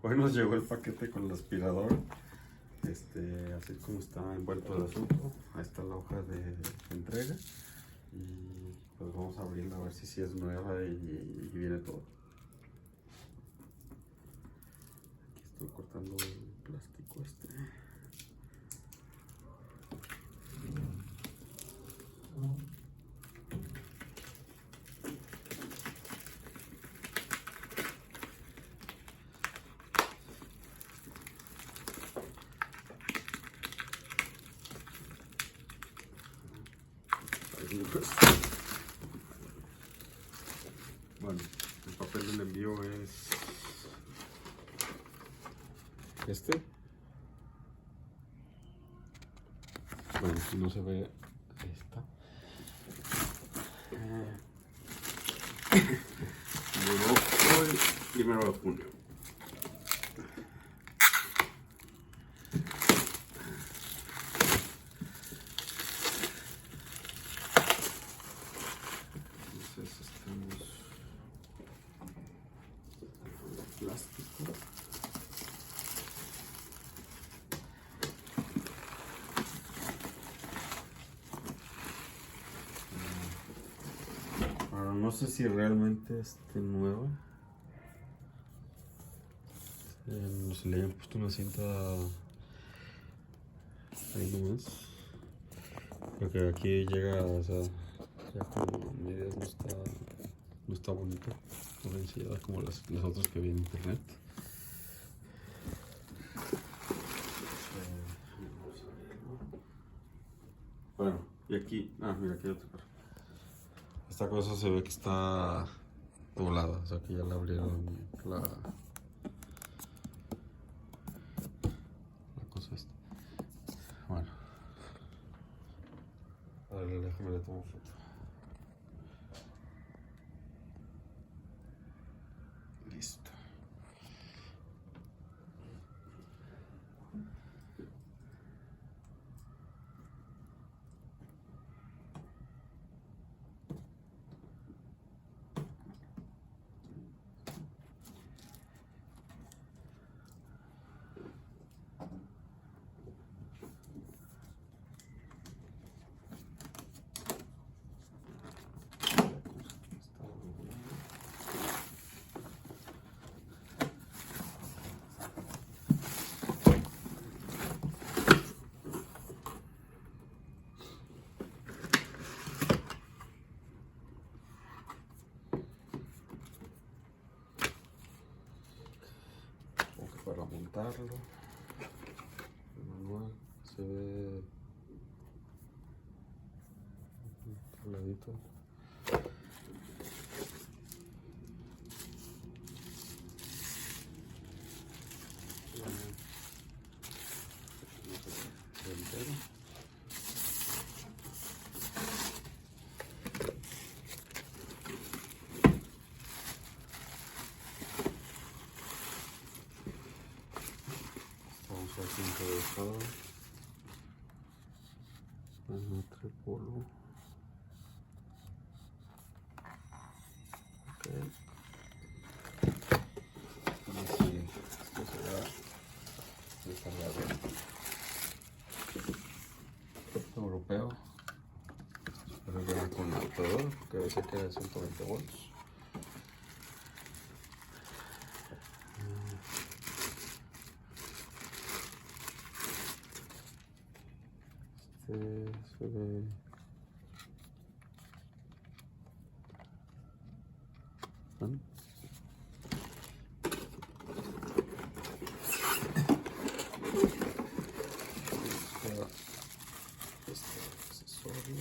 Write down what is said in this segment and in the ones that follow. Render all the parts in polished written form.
Hoy nos llegó el paquete con el aspirador. Así como está envuelto el asunto. Ahí está la hoja de entrega. Y pues vamos a abrirla a ver si sí es nueva y viene todo. Aquí estoy cortando el plástico Bueno, el papel del envío es este. Bueno, si no se ve, ahí está. Llegó hoy, 1 de junio. Entonces estamos plástico. Ahora no sé si realmente esté nueva. Se le hayan puesto una cinta ahí nomás. Porque aquí llega, o sea, ya como medidas no está bonita. No enseñada como las otras que vi en internet. Bueno, y aquí, mira, aquí hay otra cosa. Esta cosa se ve que está doblada, o sea que ya le abrieron la cosa esta. Bueno, a ver, déjame le tomo foto. Listo. Para montarlo, el manual se ve tabladito. Estamos aquí interesados en nuestro polvo. Okay. Y sí, esto será descargado europeo. Espero que venga con adaptador, que debe ser que de 120 volts. Se ve ¿ven? Este accesorio.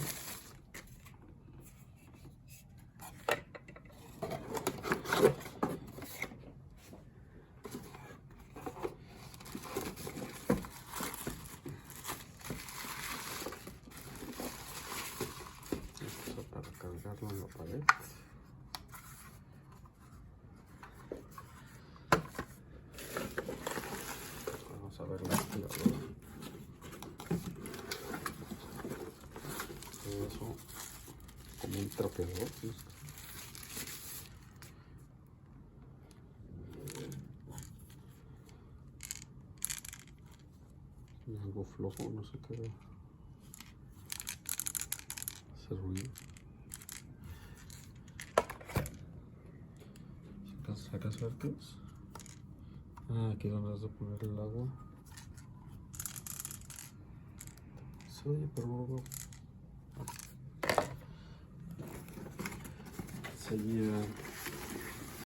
Esto para cargarlo en la pared. Vamos a ver la aspiradora. Eso como un trapeador, ¿sí? algo flojo, no sé qué hace ruido. ¿Sacas a ver qué es? Ah, aquí es donde vas a poner el agua. Se oye, pero no lo veo. Enseguida